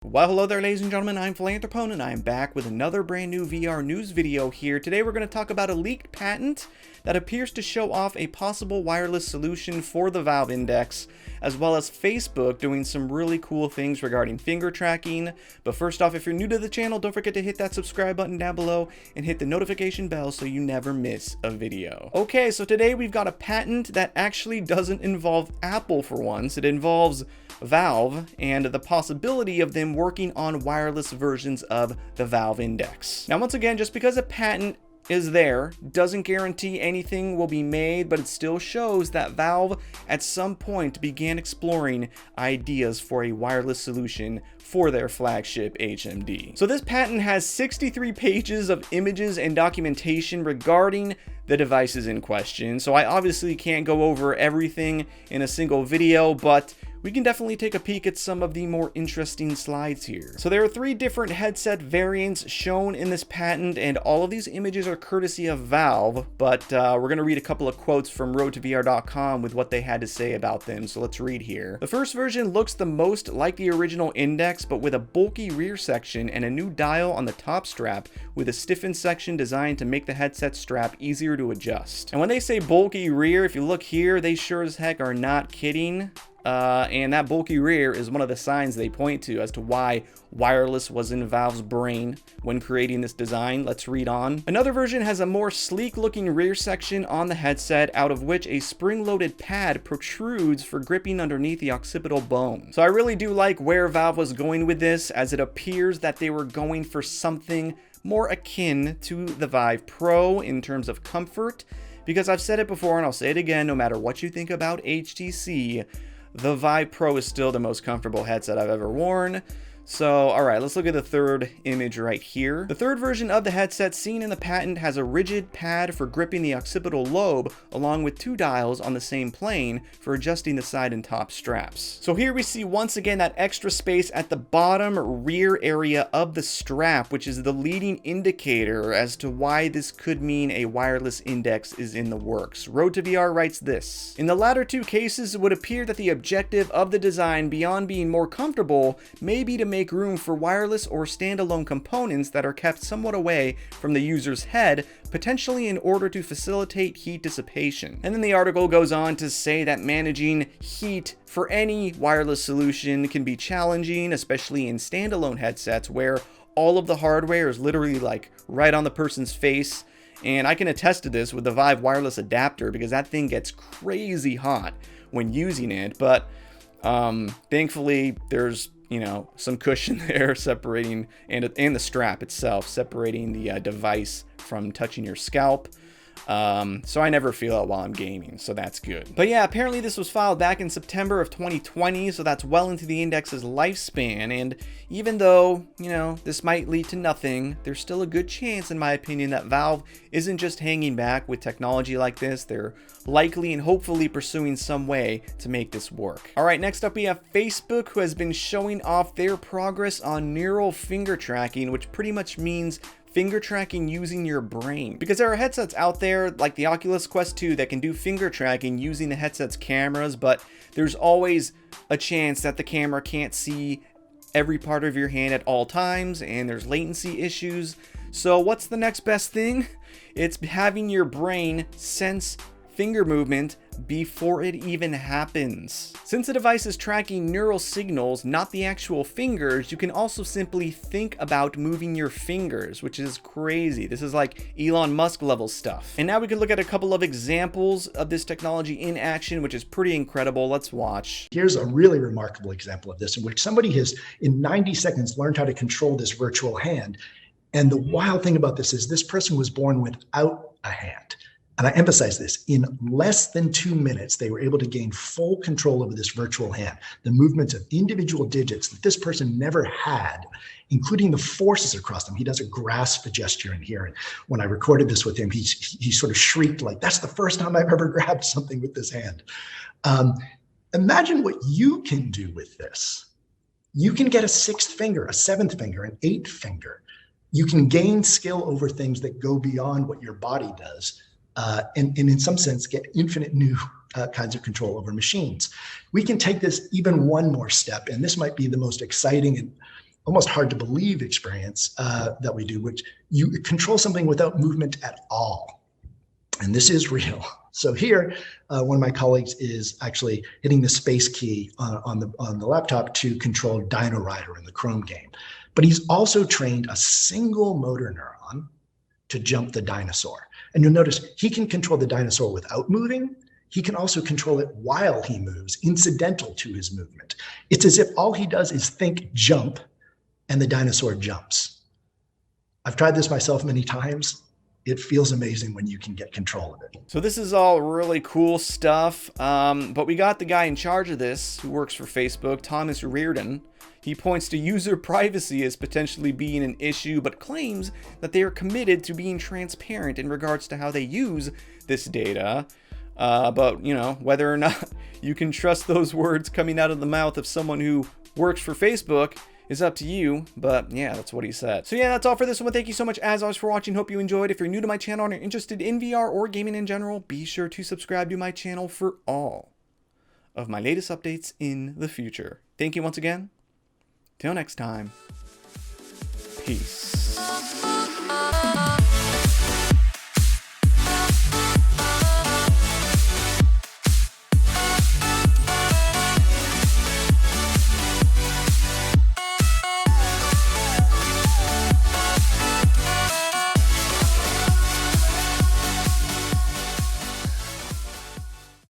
Well, hello there, ladies and gentlemen. I'm Philanthropone, and I'm back with another brand new VR news video here. Today, we're going to talk about a leaked patent that appears to show off a possible wireless solution for the Valve Index, as well as Facebook doing some really cool things regarding finger tracking. But first off, if you're new to the channel, don't forget to hit that subscribe button down below and hit the notification bell so you never miss a video. Okay, so today we've got a patent that actually doesn't involve Apple for once. It involves Valve and the possibility of them working on wireless versions of the Valve Index. Now, once again, just because a patent is there doesn't guarantee anything will be made, but it still shows that Valve at some point began exploring ideas for a wireless solution for their flagship HMD. So this patent has 63 pages of images and documentation regarding the devices in question. So I obviously can't go over everything in a single video, but we can definitely take a peek at some of the more interesting slides here. So there are 3 different headset variants shown in this patent, and all of these images are courtesy of Valve, but we're going to read a couple of quotes from roadtovr.com with what they had to say about them, so let's read here. The first version looks the most like the original Index, but with a bulky rear section and a new dial on the top strap with a stiffened section designed to make the headset strap easier to adjust. And when they say bulky rear, if you look here, they sure as heck are not kidding. And that bulky rear is one of the signs they point to as to why wireless was in Valve's brain when creating this design. Let's read on. Another version has a more sleek looking rear section on the headset, out of which a spring-loaded pad protrudes for gripping underneath the occipital bone. So I really do like where Valve was going with this, as it appears that they were going for something more akin to the Vive Pro in terms of comfort, because I've said it before and I'll say it again, no matter what you think about HTC, the Vive Pro is still the most comfortable headset I've ever worn. So, alright, let's look at the third image right here. The third version of the headset seen in the patent has a rigid pad for gripping the occipital lobe, along with 2 dials on the same plane for adjusting the side and top straps. So here we see once again that extra space at the bottom rear area of the strap, which is the leading indicator as to why this could mean a wireless index is in the works. Road to VR writes this: in the latter 2 cases, it would appear that the objective of the design, beyond being more comfortable, may be to make room for wireless or standalone components that are kept somewhat away from the user's head, potentially in order to facilitate heat dissipation. And then the article goes on to say that managing heat for any wireless solution can be challenging, especially in standalone headsets where all of the hardware is literally like right on the person's face. And I can attest to this with the Vive wireless adapter, because that thing gets crazy hot when using it. But thankfully there's some cushion there separating, and the strap itself separating the device from touching your scalp. So I never feel it while I'm gaming, so that's good. But yeah, apparently this was filed back in September of 2020, so that's well into the Index's lifespan, and even though, this might lead to nothing, there's still a good chance, in my opinion, that Valve isn't just hanging back with technology like this. They're likely and hopefully pursuing some way to make this work. Alright, next up we have Facebook, who has been showing off their progress on neural finger tracking, which pretty much means finger tracking using your brain. Because there are headsets out there like the Oculus Quest 2 that can do finger tracking using the headset's cameras, but there's always a chance that the camera can't see every part of your hand at all times, and there's latency issues. So what's the next best thing? It's having your brain sense finger movement before it even happens. Since the device is tracking neural signals, not the actual fingers, you can also simply think about moving your fingers, which is crazy. This is like Elon Musk level stuff. And now we can look at a couple of examples of this technology in action, which is pretty incredible. Let's watch. Here's a really remarkable example of this, in which somebody has, in 90 seconds, learned how to control this virtual hand. And the wild thing about this is this person was born without a hand. And I emphasize this, in less than 2 minutes, they were able to gain full control over this virtual hand, the movements of individual digits that this person never had, including the forces across them. He does a grasp gesture in here. And when I recorded this with him, he sort of shrieked like, that's the first time I've ever grabbed something with this hand. Imagine what you can do with this. You can get a 6th finger, a 7th finger, an 8th finger. You can gain skill over things that go beyond what your body does. And in some sense, get infinite new kinds of control over machines. We can take this even one more step, and this might be the most exciting and almost hard to believe experience that we do, which you control something without movement at all. And this is real. So here, one of my colleagues is actually hitting the space key on the laptop to control Dino Rider in the Chrome game. But he's also trained a single motor neuron to jump the dinosaur. And you'll notice he can control the dinosaur without moving. He can also control it while he moves, incidental to his movement. It's as if all he does is think jump, and the dinosaur jumps. I've tried this myself many times. It feels amazing when you can get control of it. So this is all really cool stuff, but we got the guy in charge of this, who works for Facebook, Thomas Reardon. He points to user privacy as potentially being an issue, but claims that they are committed to being transparent in regards to how they use this data. But, you know, whether or not you can trust those words coming out of the mouth of someone who works for Facebook is up to you, but yeah, that's what he said. So yeah, that's all for this one. Thank you so much as always for watching. Hope you enjoyed. If you're new to my channel and are interested in VR or gaming in general, be sure to subscribe to my channel for all of my latest updates in the future. Thank you once again. Till next time. Peace.